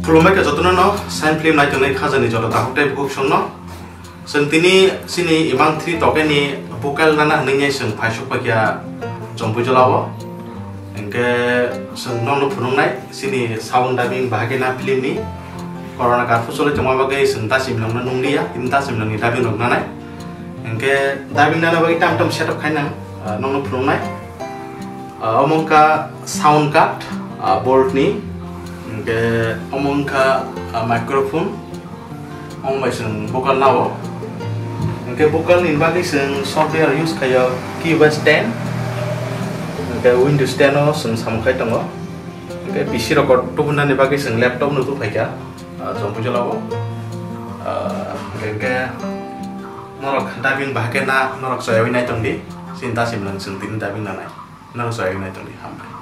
Kulumai ka jotno no sign film nai tunai khajani jolo ta hotai buk songno sing tini sini imang 3 tokeni bukal nana ningye sing phaisuk pakya jompu jolawo engke sing nongno phunungnai sini sound dubbing bahagena film ni corona ka fusole joma bagai sing ta simlang na nunglia imta simlang ni dubbing nok nanai engke dubbing nana bagi tam tam setup khainang nongno phunungnai omongka sound card board ni engke omongka microphone ongbai sing vocal nawo engke vocal ni bagi sing software use kaya keyboard stand engke windows stand o sing samkai tongo engke PC record tu ni bagi sing laptop nu tu phaika jompu jolawo engke norok dubbing bahakena norok soyawi nai tongdi sinta simlang sing tin dubbing nanai norok soyawi nai tongdi hambai